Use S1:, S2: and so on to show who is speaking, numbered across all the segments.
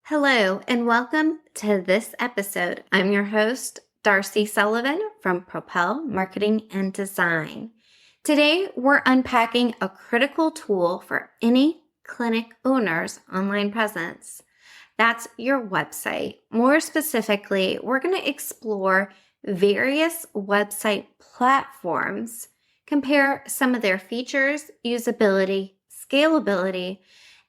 S1: Hello, and welcome to this episode. I'm your host, Darcy Sullivan from Propel Marketing and Design. Today, we're unpacking a critical tool for any clinic owner's online presence. That's your website. More specifically, we're going to explore various website platforms, compare some of their features, usability, scalability,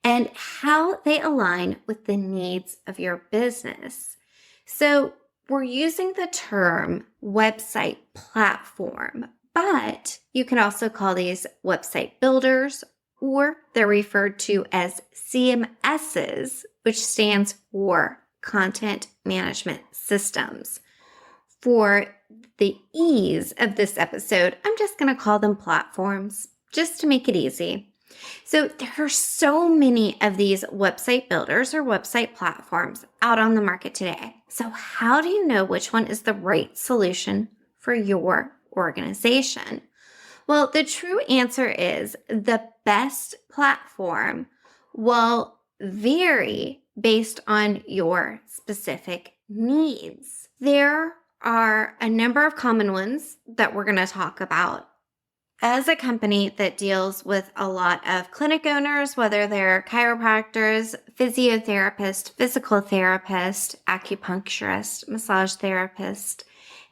S1: and how they align with the needs of your business. So we're using the term website platform, but you can also call these website builders, or they're referred to as CMSs, which stands for Content Management Systems. For the ease of this episode, I'm just going to call them platforms, just to make it easy. So there are so many of these website builders or website platforms out on the market today. So how do you know which one is the right solution for your organization? Well, the true answer is the best platform will vary based on your specific needs. There are a number of common ones that we're going to talk about. As a company that deals with a lot of clinic owners, whether they're chiropractors, physiotherapists, physical therapists, acupuncturists, massage therapists,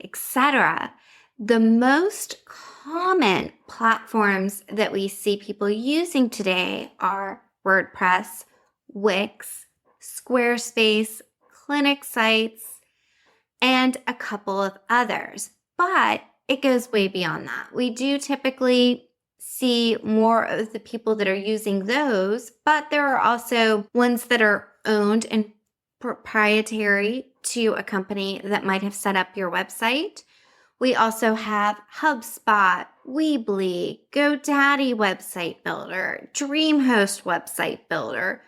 S1: etc., the most common platforms that we see people using today are WordPress, Wix, Squarespace, clinic sites, and a couple of others. But it goes way beyond that. We do typically see more of the people that are using those, but there are also ones that are owned and proprietary to a company that might have set up your website. We also have HubSpot, Weebly, GoDaddy Website Builder, DreamHost Website Builder,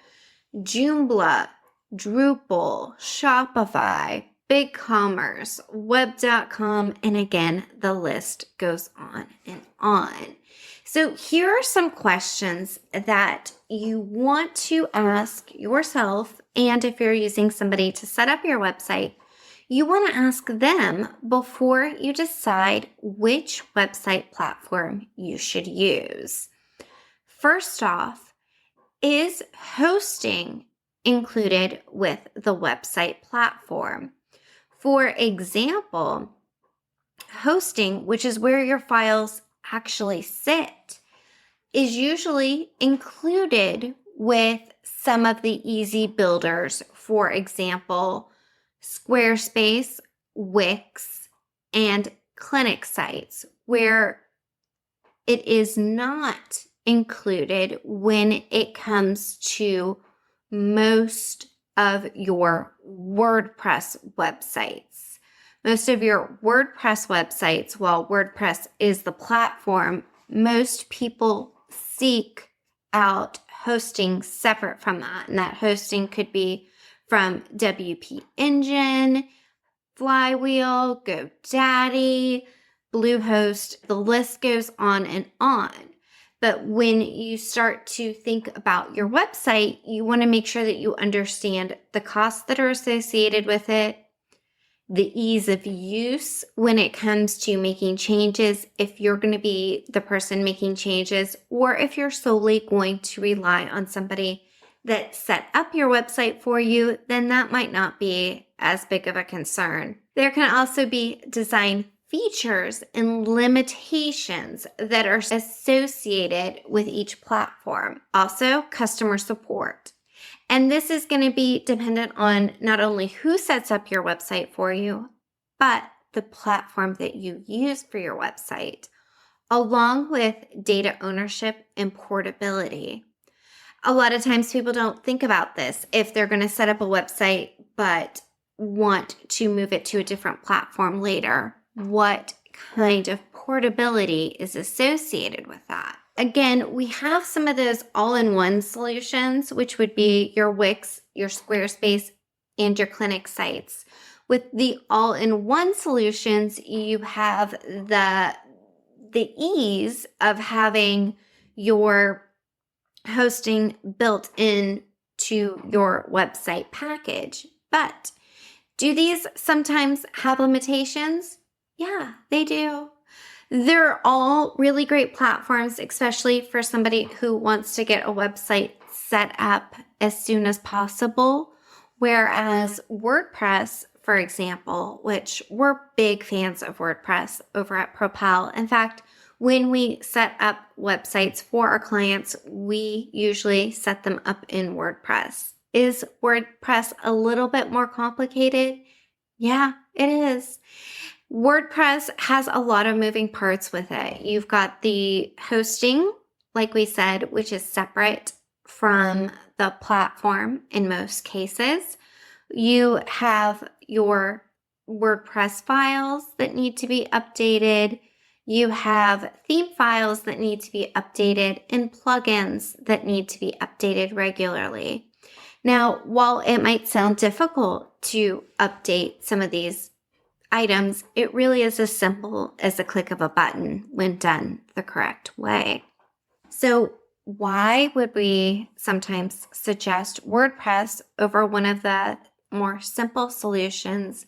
S1: Joomla, Drupal, Shopify, BigCommerce, Web.com, and again, the list goes on and on. So here are some questions that you want to ask yourself, and if you're using somebody to set up your website, you want to ask them before you decide which website platform you should use. First off, is hosting included with the website platform? For example, hosting, which is where your files actually sit, is usually included with some of the easy builders. For example, Squarespace, Wix, and clinic sites, where it is not included when it comes to most of your WordPress websites. Most of your WordPress websites, while WordPress is the platform, most people seek out hosting separate from that. And that hosting could be from WP Engine, Flywheel, GoDaddy, Bluehost. The list goes on and on. But when you start to think about your website, you want to make sure that you understand the costs that are associated with it, the ease of use when it comes to making changes, if you're going to be the person making changes, or if you're solely going to rely on somebody that set up your website for you, then that might not be as big of a concern. There can also be design features and limitations that are associated with each platform. Also, customer support. And this is going to be dependent on not only who sets up your website for you, but the platform that you use for your website, along with data ownership and portability. A lot of times people don't think about this if they're going to set up a website but want to move it to a different platform later. What kind of portability is associated with that? Again, we have some of those all-in-one solutions, which would be your Wix, your Squarespace, and your clinic sites. With the all-in-one solutions, you have the ease of having your hosting built in to your website package. But do these sometimes have limitations? Yeah, they do. They're all really great platforms, especially for somebody who wants to get a website set up as soon as possible. Whereas WordPress, for example, which we're big fans of WordPress over at Propel. In fact, when we set up websites for our clients, we usually set them up in WordPress. Is WordPress a little bit more complicated? Yeah, it is. WordPress has a lot of moving parts with it. You've got the hosting, like we said, which is separate from the platform in most cases. You have your WordPress files that need to be updated. You have theme files that need to be updated and plugins that need to be updated regularly. Now, while it might sound difficult to update some of these items, it really is as simple as a click of a button when done the correct way. So why would we sometimes suggest WordPress over one of the more simple solutions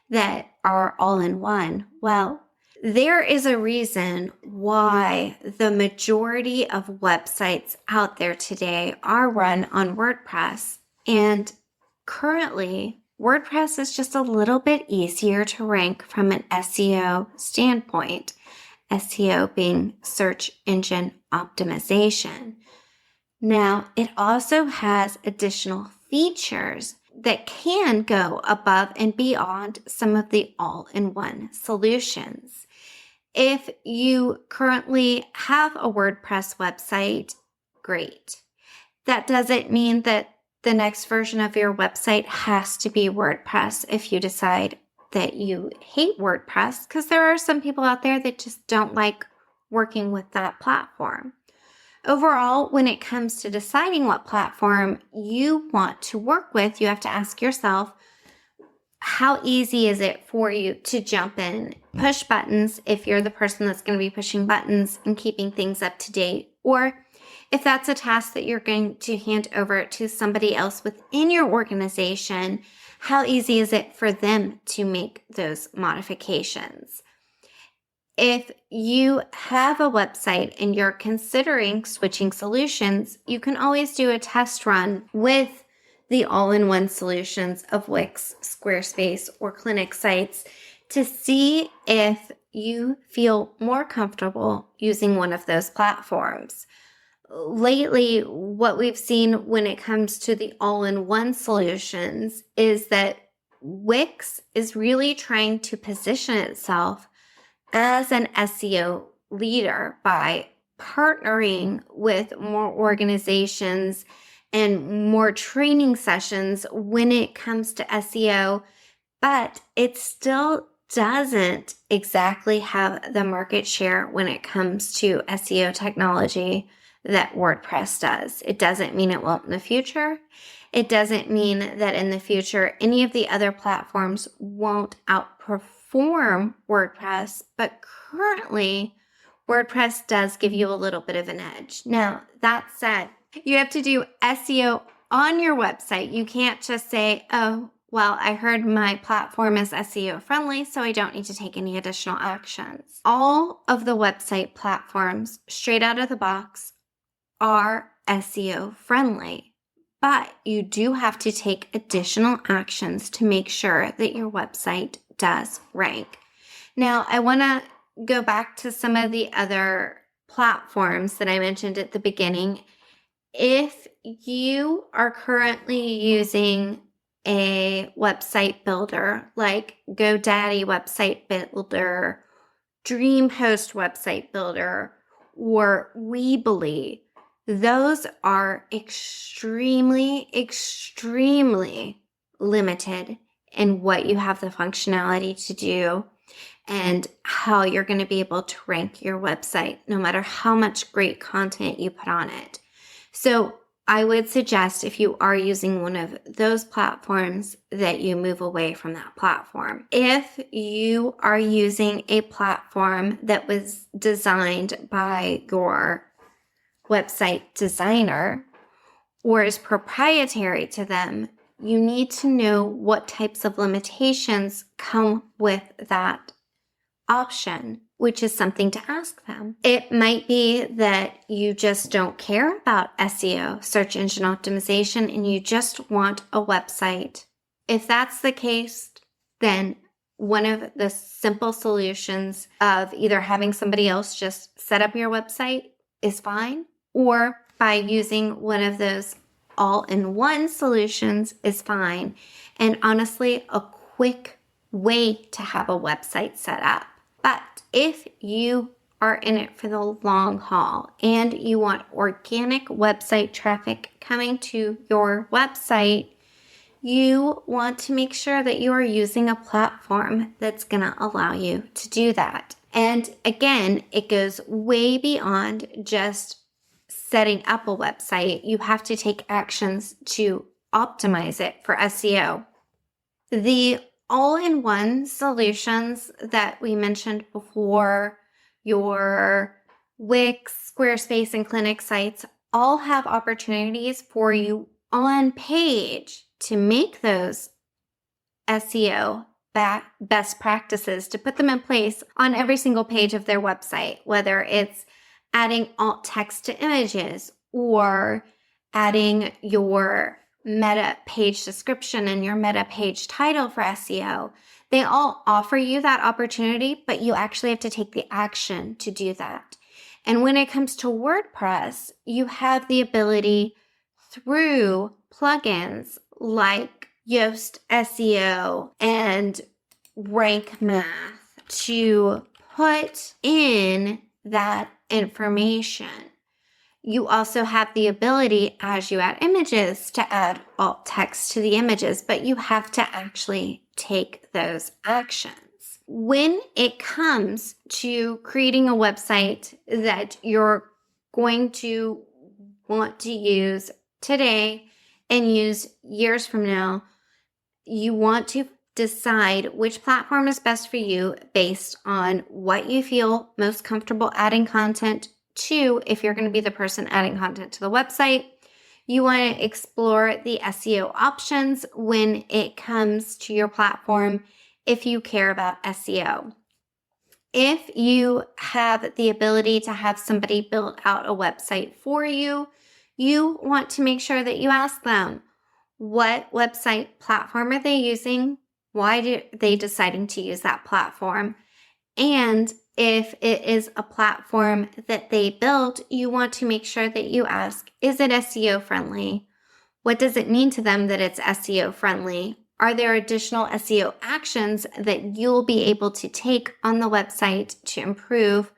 S1: that are all in one? Well, there is a reason why the majority of websites out there today are run on WordPress. And currently, WordPress is just a little bit easier to rank from an SEO standpoint, SEO being search engine optimization. Now, it also has additional features that can go above and beyond some of the all-in-one solutions. If you currently have a WordPress website, great. That doesn't mean that the next version of your website has to be WordPress if you decide that you hate WordPress, because there are some people out there that just don't like working with that platform. Overall, when it comes to deciding what platform you want to work with, you have to ask yourself, how easy is it for you to jump in, push buttons if you're the person that's going to be pushing buttons and keeping things up to date? Or if that's a task that you're going to hand over to somebody else within your organization, how easy is it for them to make those modifications? If you have a website and you're considering switching solutions, you can always do a test run with the all-in-one solutions of Wix, Squarespace, or Clinic sites to see if you feel more comfortable using one of those platforms. Lately, what we've seen when it comes to the all-in-one solutions is that Wix is really trying to position itself as an SEO leader by partnering with more organizations and more training sessions when it comes to SEO, but it still doesn't exactly have the market share when it comes to SEO technology that WordPress does. It doesn't mean it won't in the future. It doesn't mean that in the future any of the other platforms won't outperform WordPress, but currently WordPress does give you a little bit of an edge. Now, that said, you have to do SEO on your website. You can't just say, oh, well, I heard my platform is SEO friendly, so I don't need to take any additional actions. All of the website platforms, straight out of the box, are SEO friendly, but you do have to take additional actions to make sure that your website does rank. Now, I want to go back to some of the other platforms that I mentioned at the beginning. If you are currently using a website builder like GoDaddy website builder, DreamHost website builder, or Weebly, those are extremely limited in what you have the functionality to do and how you're going to be able to rank your website, no matter how much great content you put on it. So I would suggest if you are using one of those platforms that you move away from that platform. If you are using a platform that was designed by your website designer, or is proprietary to them, you need to know what types of limitations come with that option, which is something to ask them. It might be that you just don't care about SEO, search engine optimization, and you just want a website. If that's the case, then one of the simple solutions of either having somebody else just set up your website is fine, or by using one of those all-in-one solutions is fine. And honestly, a quick way to have a website set up. But if you are in it for the long haul and you want organic website traffic coming to your website, you want to make sure that you are using a platform that's going to allow you to do that. And again, it goes way beyond just setting up a website. You have to take actions to optimize it for SEO. The all-in-one solutions that we mentioned before, your Wix, Squarespace, and Clinic sites all have opportunities for you on page to make those SEO best practices, to put them in place on every single page of their website, whether it's adding alt text to images or adding your meta page description and your meta page title for SEO. They all offer you that opportunity, but you actually have to take the action to do that. And when it comes to WordPress, you have the ability through plugins like Yoast SEO and Rank Math to put in that information. You also have the ability, as you add images, to add alt text to the images, but you have to actually take those actions. When it comes to creating a website that you're going to want to use today and use years from now, you want to decide which platform is best for you based on what you feel most comfortable adding content to. If you're going to be the person adding content to the website, you want to explore the SEO options when it comes to your platform if you care about SEO. If you have the ability to have somebody build out a website for you, you want to make sure that you ask them, what website platform are they using? Why are they deciding to use that platform? And if it is a platform that they built, you want to make sure that you ask, is it SEO friendly? What does it mean to them that it's SEO friendly? Are there additional SEO actions that you'll be able to take on the website to improve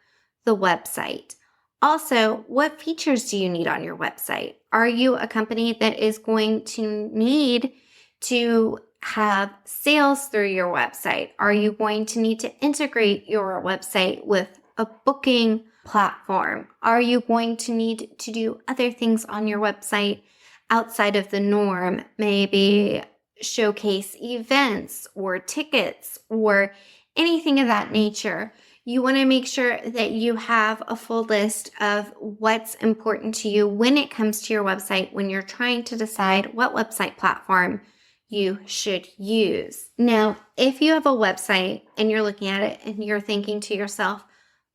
S1: the website? Also, what features do you need on your website? Are you a company that is going to need to have sales through your website? Are you going to need to integrate your website with a booking platform? Are you going to need to do other things on your website outside of the norm? Maybe showcase events or tickets or anything of that nature. You want to make sure that you have a full list of what's important to you when it comes to your website when you're trying to decide what website platform you should use. Now, if you have a website and you're looking at it and you're thinking to yourself,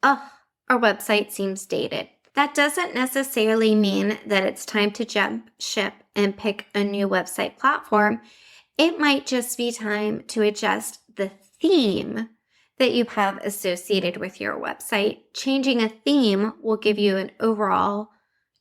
S1: oh, our website seems dated, that doesn't necessarily mean that it's time to jump ship and pick a new website platform. It might just be time to adjust the theme that you have associated with your website. Changing a theme will give you an overall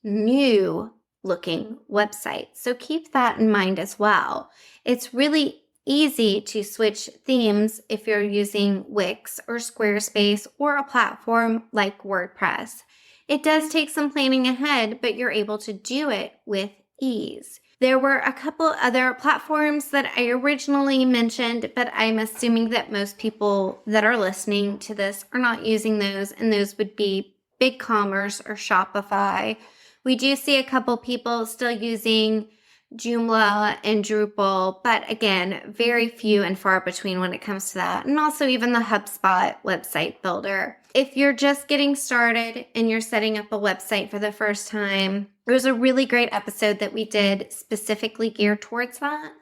S1: new looking website. So keep that in mind as well. It's really easy to switch themes if you're using Wix or Squarespace or a platform like WordPress. It does take some planning ahead, but you're able to do it with ease. There were a couple other platforms that I originally mentioned, but I'm assuming that most people that are listening to this are not using those, and those would be BigCommerce or Shopify. We do see a couple people still using Joomla and Drupal, but again, very few and far between when it comes to that. And also even the HubSpot website builder. If you're just getting started and you're setting up a website for the first time, there's a really great episode that we did specifically geared towards that.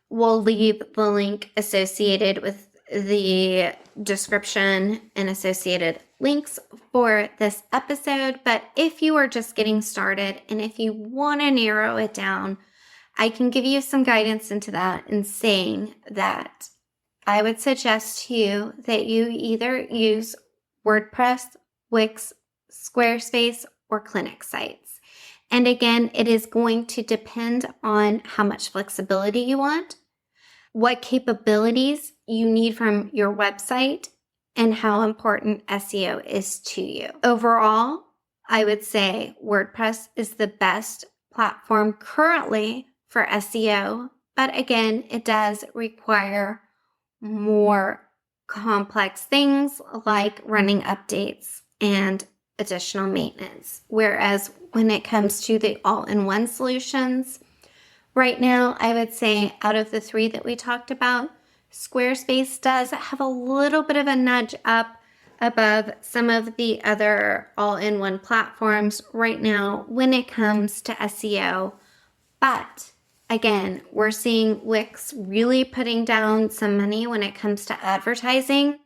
S1: We'll leave the link associated with the description and associated links for this episode. But if you are just getting started and if you want to narrow it down, I can give you some guidance into that in saying that I would suggest to you that you either use WordPress, Wix, Squarespace, or clinic sites. And again, it is going to depend on how much flexibility you want, what capabilities you need from your website, and how important SEO is to you. Overall, I would say WordPress is the best platform currently for SEO, but again, it does require more complex things like running updates and additional maintenance. Whereas when it comes to the all-in-one solutions, right now, I would say out of the three that we talked about, Squarespace does have a little bit of a nudge up above some of the other all-in-one platforms right now when it comes to SEO. But again, we're seeing Wix really putting down some money when it comes to advertising.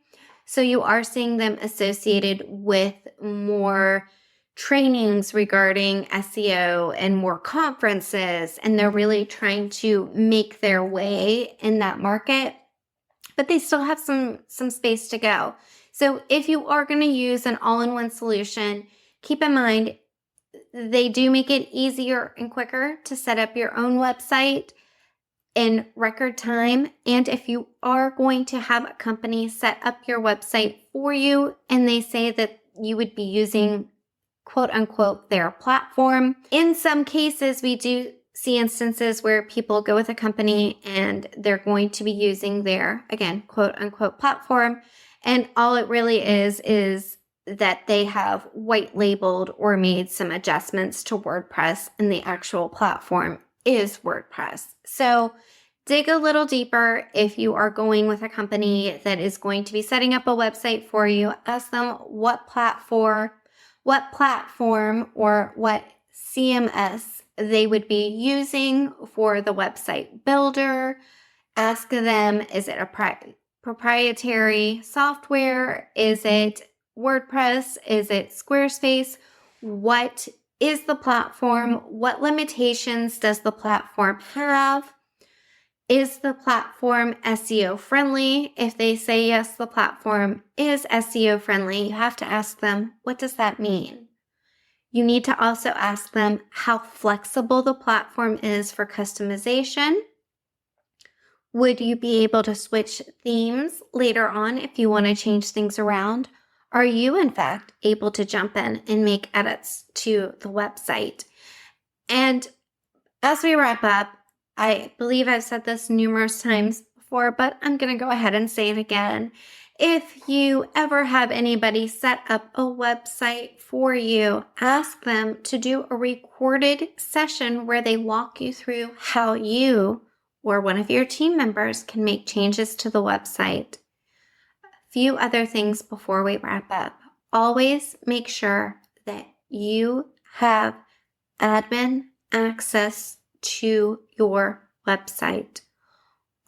S1: So you are seeing them associated with more trainings regarding SEO and more conferences, and they're really trying to make their way in that market, but they still have some space to go. So if you are going to use an all-in-one solution, keep in mind they do make it easier and quicker to set up your own website in record time. And if you are going to have a company set up your website for you and they say that you would be using quote unquote their platform, in some cases we do see instances where people go with a company and they're going to be using their, again, quote unquote platform. And all it really is that they have white labeled or made some adjustments to WordPress and the actual platform is WordPress. So dig a little deeper. If you are going with a company that is going to be setting up a website for you, ask them what platform or what CMS they would be using for the website builder. Ask them, is it a proprietary software? Is it WordPress? Is it Squarespace? What is the platform? What limitations does the platform have? Is the platform SEO friendly? If they say yes, the platform is SEO friendly, you have to ask them, what does that mean? You need to also ask them how flexible the platform is for customization. Would you be able to switch themes later on if you want to change things around? Are you, in fact, able to jump in and make edits to the website? And as we wrap up, I believe I've said this numerous times before, but I'm going to go ahead and say it again. If you ever have anybody set up a website for you, ask them to do a recorded session where they walk you through how you or one of your team members can make changes to the website. Few other things before we wrap up. Always make sure that you have admin access to your website.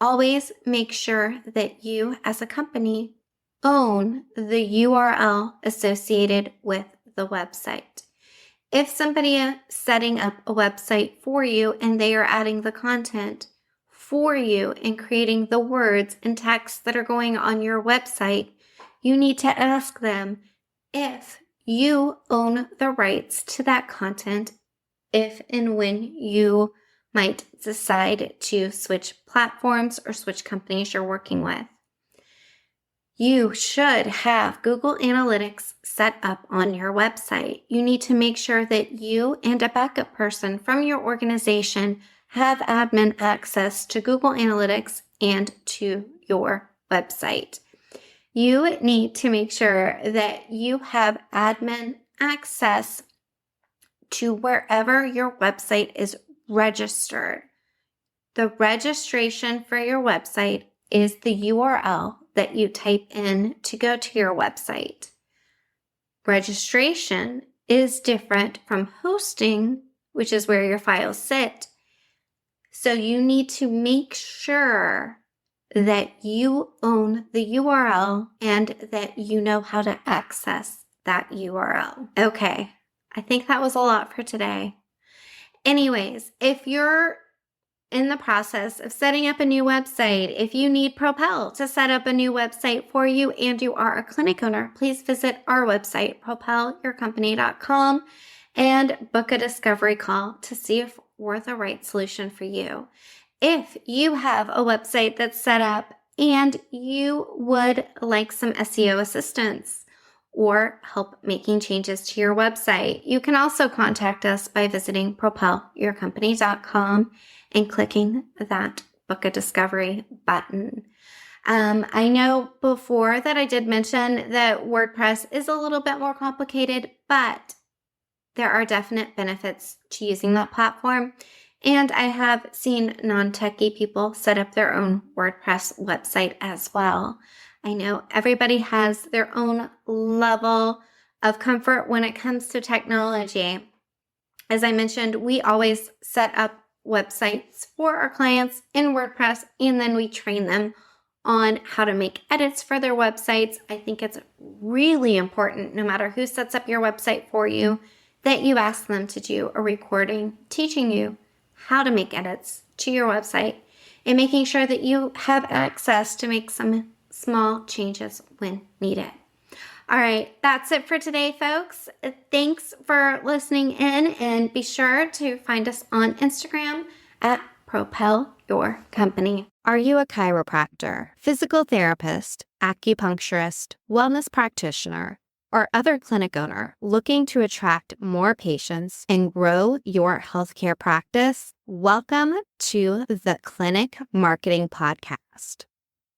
S1: Always make sure that you as a company own the URL associated with the website. If somebody is setting up a website for you and they are adding the content for you and creating the words and text that are going on your website, you need to ask them if you own the rights to that content if and when you might decide to switch platforms or switch companies you're working with. You should have Google Analytics set up on your website. You need to make sure that you and a backup person from your organization have admin access to Google Analytics and to your website. You need to make sure that you have admin access to wherever your website is registered. The registration for your website is the URL that you type in to go to your website. Registration is different from hosting, which is where your files sit. So you need to make sure that you own the URL and that you know how to access that URL. Okay, I think that was a lot for today. Anyways, if you're in the process of setting up a new website, if you need Propel to set up a new website for you and you are a clinic owner, please visit our website, propelyourcompany.com, and book a discovery call to see if we're the right solution for you. If you have a website that's set up and you would like some SEO assistance or help making changes to your website, you can also contact us by visiting propelyourcompany.com and clicking that book a discovery button. I know before that I did mention that WordPress is a little bit more complicated, but there are definite benefits to using that platform. And I have seen non-techie people set up their own WordPress website as well. I know everybody has their own level of comfort when it comes to technology. As I mentioned, we always set up websites for our clients in WordPress, and then we train them on how to make edits for their websites. I think it's really important, no matter who sets up your website for you, that you ask them to do a recording teaching you how to make edits to your website and making sure that you have access to make some small changes when needed. All right, that's it for today, folks. Thanks for listening in, and be sure to find us on Instagram at Propel Your Company.
S2: Are you a chiropractor, physical therapist, acupuncturist, wellness practitioner, or other clinic owner looking to attract more patients and grow your healthcare practice? Welcome to the Clinic Marketing Podcast.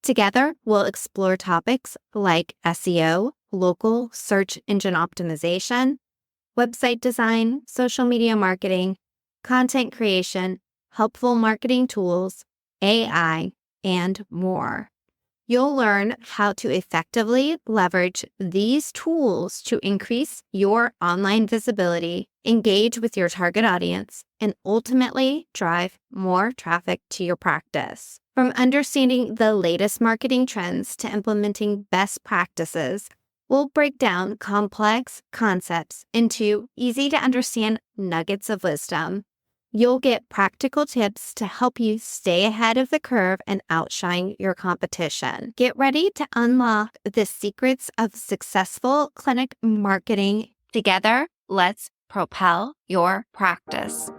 S2: Together, we'll explore topics like SEO, local search engine optimization, website design, social media marketing, content creation, helpful marketing tools, AI, and more. You'll learn how to effectively leverage these tools to increase your online visibility, engage with your target audience, and ultimately drive more traffic to your practice. From understanding the latest marketing trends to implementing best practices, we'll break down complex concepts into easy-to-understand nuggets of wisdom. You'll get practical tips to help you stay ahead of the curve and outshine your competition. Get ready to unlock the secrets of successful clinic marketing. Together, let's propel your practice.